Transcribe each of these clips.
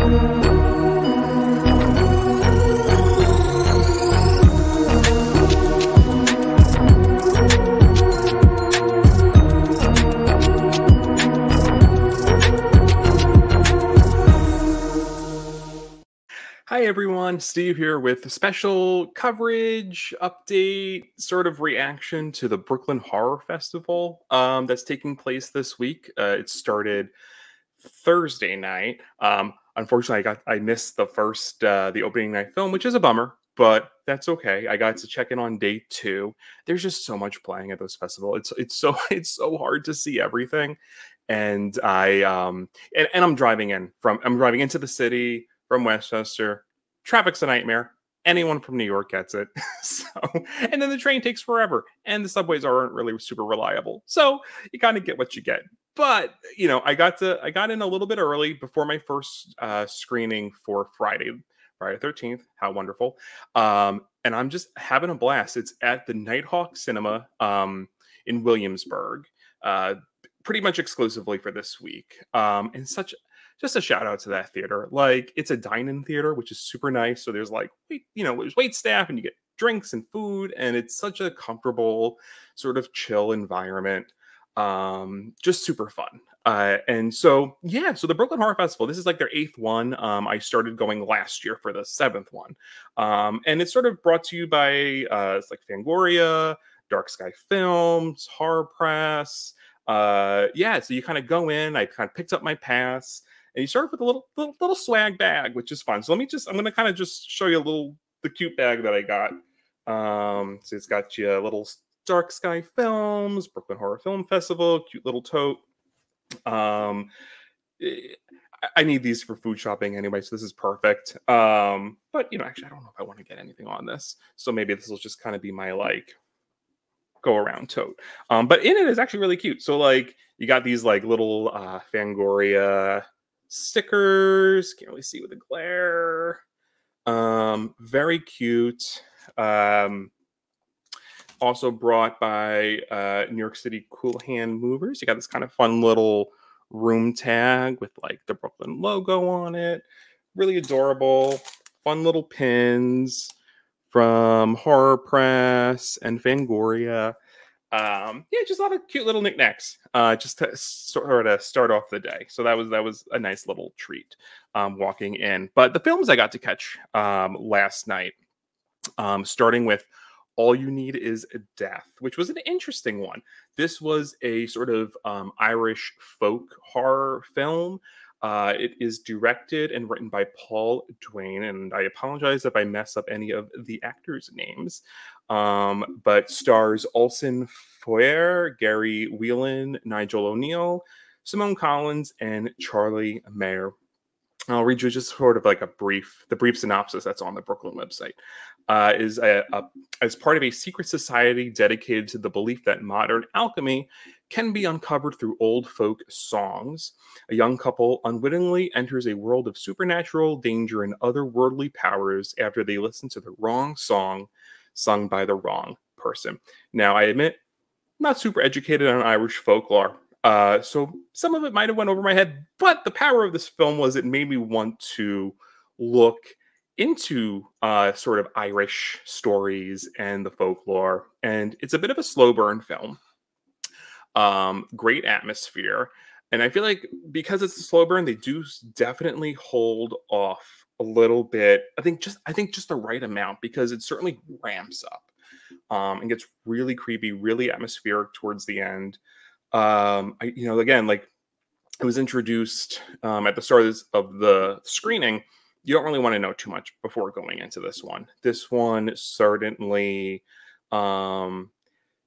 Hi everyone, Steve here with a special coverage, update, sort of reaction to the Brooklyn Horror Festival that's taking place this week. It started Thursday night. Unfortunately, I missed the opening night film, which is a bummer, but that's okay. I got to check in on day 2. There's just so much playing at this festival. It's so hard to see everything, and I'm driving into the city from Westchester. Traffic's a nightmare. Anyone from New York gets it. And then the train takes forever, and the subways aren't really super reliable. So you kind of get what you get. But I got in a little bit early before my first screening for Friday 13th. How wonderful! And I'm just having a blast. It's at the Nighthawk Cinema in Williamsburg, pretty much exclusively for this week. And just a shout out to that theater. Like, it's a dine-in theater, which is super nice. So there's there's wait staff, and you get drinks and food, and it's such a comfortable, sort of chill environment. Just super fun. And so the Brooklyn Horror Festival, this is like their 8th one. I started going last year for the 7th one. And it's sort of brought to you by it's like Fangoria, Dark Sky Films, Horror Press. So you kind of go in. I kind of picked up my pass, and you start with a little swag bag, which is fun. So I'm going to kind of just show you the cute bag that I got. So it's got you a little Dark Sky Films, Brooklyn Horror Film Festival, cute little tote. I need these for food shopping anyway, so this is perfect. But actually, I don't know if I want to get anything on this. So maybe this will just kind of be my go around tote. But in it is actually really cute. So you got these little Fangoria stickers. Can't really see with the glare. Very cute. Also brought by New York City Cool Hand Movers. You got this kind of fun little room tag with the Brooklyn logo on it. Really adorable. Fun little pins from Horror Press and Fangoria. Just a lot of cute little knickknacks, just to sort of start off the day. So that was a nice little treat walking in. But the films I got to catch last night, starting with All You Need Is a Death, which was an interesting one. This was a sort of Irish folk horror film. It is directed and written by Paul Duane, and I apologize if I mess up any of the actors' names, but stars Olsen Foyer, Gary Whelan, Nigel O'Neill, Simone Collins, and Charlie Mayer. I'll read you just sort of the brief synopsis that's on the Brooklyn website. As part of a secret society dedicated to the belief that modern alchemy can be uncovered through old folk songs, a young couple unwittingly enters a world of supernatural danger and otherworldly powers after they listen to the wrong song sung by the wrong person. Now, I admit, I'm not super educated on Irish folklore. So some of it might have went over my head, but the power of this film was it made me want to look into sort of Irish stories and the folklore. And it's a bit of a slow burn film. Great atmosphere. And I feel like because it's a slow burn, they do definitely hold off a little bit. I think just the right amount, because it certainly ramps up and gets really creepy, really atmospheric towards the end. Again, it was introduced at the start of the screening. You don't really want to know too much before going into this one. This one certainly,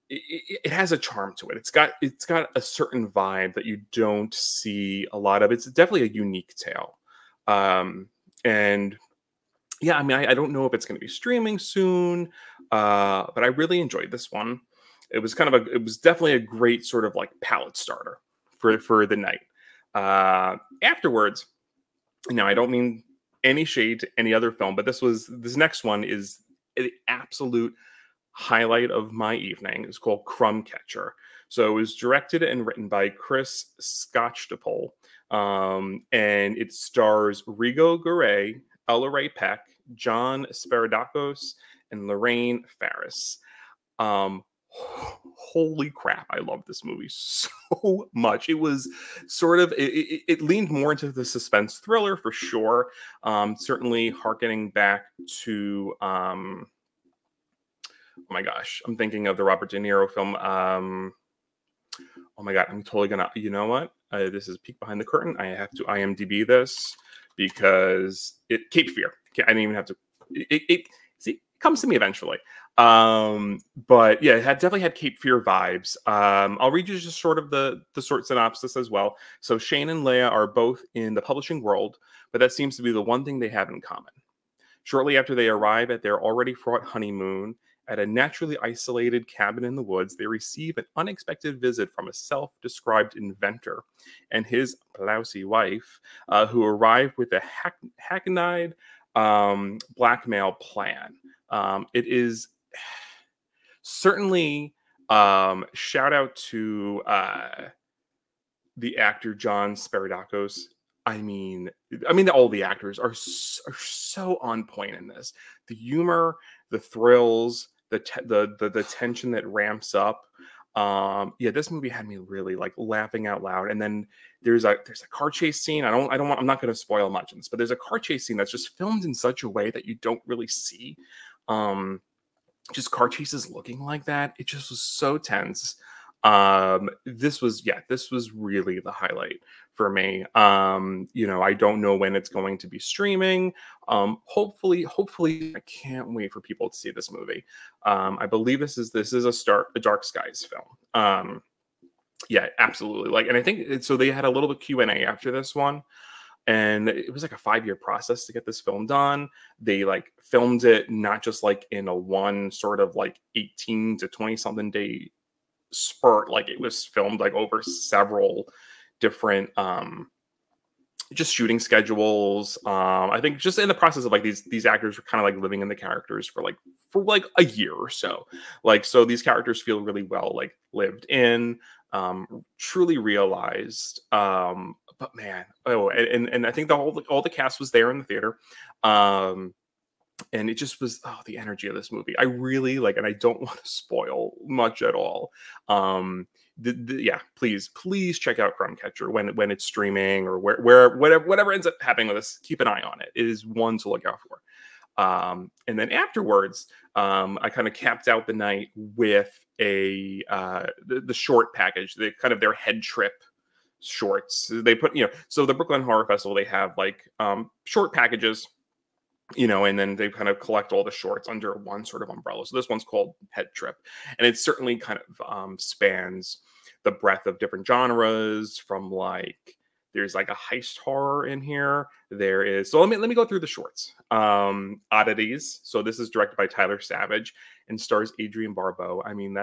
it has a charm to it. It's got a certain vibe that you don't see a lot of. It's definitely a unique tale. And yeah, I mean, I don't know if it's going to be streaming soon, but I really enjoyed this one. It was definitely a great sort of palate starter for the night. Afterwards, I don't mean any shade to any other film, but this next one is the absolute highlight of my evening. It's called Crumb Catcher. So it was directed and written by Chris Scotchtopole. And it stars Rigo Garay, Ella Ray Peck, John Sparadakos, and Lorraine Faris. Um, Holy crap, I love this movie so much. It was sort of it leaned more into the suspense thriller for sure. Certainly harkening back to oh my gosh, I'm thinking of the Robert De Niro film. Oh my god, I'm totally gonna. You know what? This is a peek behind the curtain. I have to IMDb this because Cape Fear. I didn't even have to. See, it comes to me eventually. But yeah, it definitely had Cape Fear vibes. I'll read you just sort of the short synopsis as well. So Shane and Leia are both in the publishing world, but that seems to be the one thing they have in common. Shortly after they arrive at their already fraught honeymoon, at a naturally isolated cabin in the woods, they receive an unexpected visit from a self-described inventor and his blousy wife, who arrive with a hackneyed blackmail plan. It is certainly shout out to the actor John Sparadakos. I mean, all the actors are so on point in this. The humor, the thrills, the tension that ramps up. Yeah, this movie had me really like laughing out loud. And then there's a car chase scene. I'm not going to spoil much in this, but there's a car chase scene that's just filmed in such a way that you don't really see just car chases looking like that. It just was so tense. This was really the highlight for me. I don't know when it's going to be streaming. Hopefully I can't wait for people to see this movie. I believe this is a Dark Skies film. Yeah, absolutely. Like, and I think so they had a little bit Q&A after this one. And it was like a 5-year process to get this film done. They like filmed it not just like in a one sort of like 18 to 20 something day spurt. Like it was filmed like over several different just shooting schedules. I think just in the process of like these actors were kind of like living in the characters for like a year or so. Like, so these characters feel really well like lived in, truly realized. But man, and I think all the cast was there in the theater. And it just was the energy of this movie. I really like, and I don't want to spoil much at all. Yeah, please check out Crumb Catcher when it's streaming or whatever ends up happening with this. Keep an eye on it. It is one to look out for. And then afterwards, I kind of capped out the night with the short package, the kind of their head trip shorts. They put so the Brooklyn Horror Festival, they have like short packages. And then they kind of collect all the shorts under one sort of umbrella. So this one's called Head Trip. And it certainly kind of spans the breadth of different genres from like, there's like a heist horror in here. There is, so let me go through the shorts. Oddities. So this is directed by Tyler Savage and stars Adrienne Barbeau. I mean,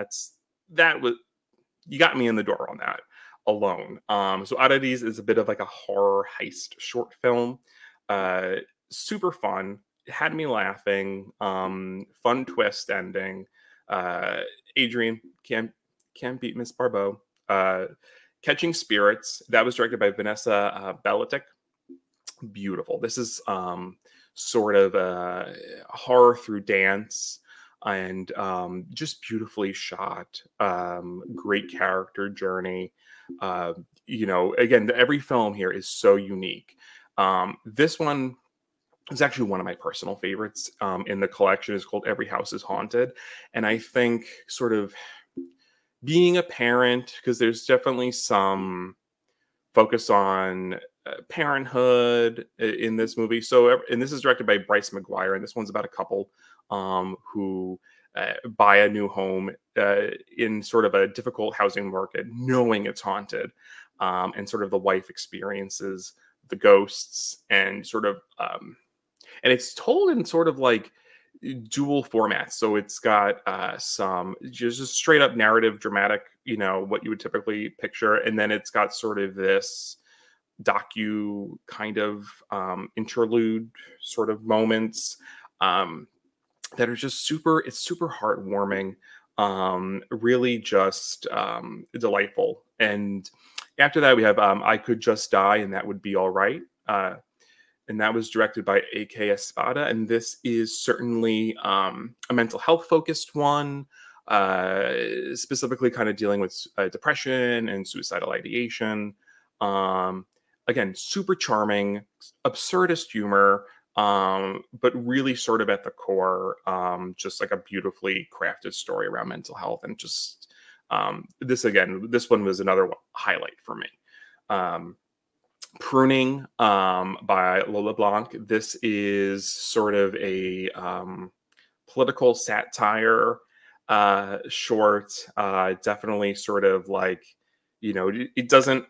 you got me in the door on that alone. So Oddities is a bit of like a horror heist short film. Super fun. It had me laughing. Fun twist ending. Adrienne can't beat Miss Barbeau. Catching Spirits, that was directed by Vanessa Belatic. Beautiful. This is sort of a horror through dance and just beautifully shot. Great character journey. Again, every film here is so unique. This one is actually one of my personal favorites in the collection. Is called Every House is Haunted. And I think sort of being a parent, because there's definitely some focus on parenthood in this movie. And this is directed by Bryce McGuire. And this one's about a couple who buy a new home in sort of a difficult housing market, knowing it's haunted. And sort of the wife experiences the ghosts and sort of and it's told in sort of like dual formats. So it's got some just straight up narrative, dramatic, what you would typically picture. And then it's got sort of this docu kind of interlude sort of moments that are just it's super heartwarming, really just delightful. And After that, we have I Could Just Die and That Would Be All Right. And that was directed by A.K. Espada. And this is certainly a mental health focused one, specifically kind of dealing with depression and suicidal ideation. Um, Again, super charming, absurdist humor, but really sort of at the core, just like a beautifully crafted story around mental health. And just this one was another highlight for me. Um, Pruning by Lola Blanc. This is sort of a political satire short. Definitely sort of like, it doesn't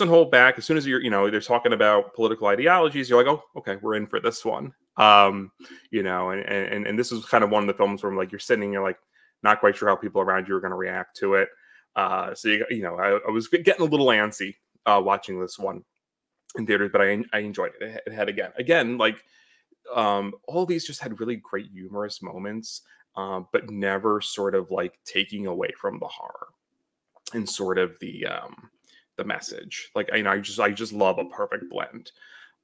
hold back. As soon as they're talking about political ideologies, you're like, oh, okay, we're in for this one. And this is kind of one of the films where like you're sitting, you're like not quite sure how people around you are going to react to it. So I was getting a little antsy watching this one in theaters, but I enjoyed it. It had again like all these just had really great humorous moments, but never sort of like taking away from the horror and sort of the message. Like I just love a perfect blend.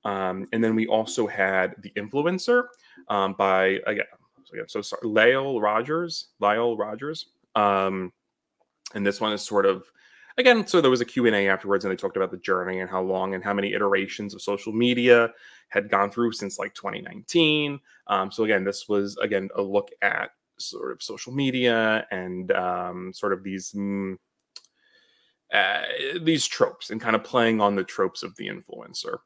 And then we also had The Influencer by again so sorry Lyle Rogers. And this one is sort of, again, so there was a Q&A afterwards, and they talked about the journey and how long and how many iterations of social media had gone through since like 2019. So again, this was again a look at sort of social media and sort of these tropes and kind of playing on the tropes of the influencer.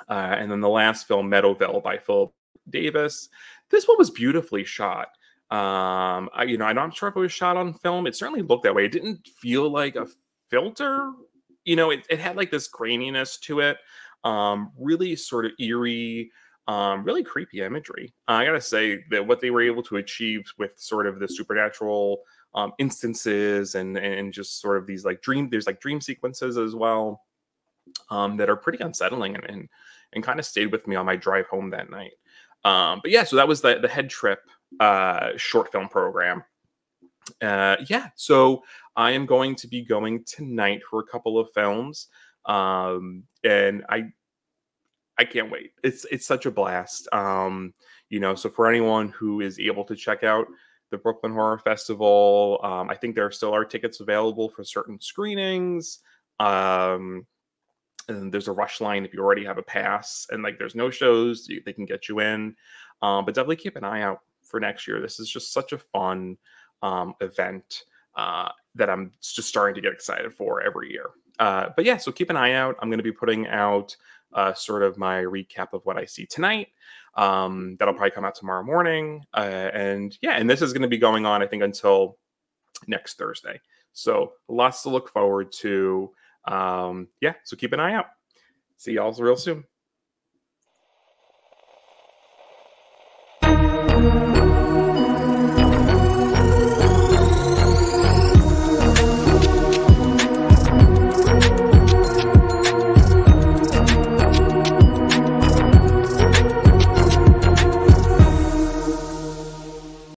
And then the last film, Meadowville by Philip Davis. This one was beautifully shot. I'm not sure if it was shot on film. It certainly looked that way. It didn't feel like a filter. It had like this graininess to it. Really sort of eerie, really creepy imagery. I gotta say that what they were able to achieve with sort of the supernatural instances and just sort of these like there's like dream sequences as well, that are pretty unsettling and kind of stayed with me on my drive home that night. But yeah, so that was the Head Trip short film program. So I am going to be going tonight for a couple of films, and I can't wait. It's such a blast. So for anyone who is able to check out the Brooklyn Horror Festival, I think there still are tickets available for certain screenings. And there's a rush line if you already have a pass, and like there's no shows, they can get you in. But definitely keep an eye out for next year. This is just such a fun event that I'm just starting to get excited for every year. But yeah, so keep an eye out. I'm going to be putting out sort of my recap of what I see tonight. That'll probably come out tomorrow morning. And this is going to be going on, I think, until next Thursday. So lots to look forward to. So keep an eye out. See y'all real soon.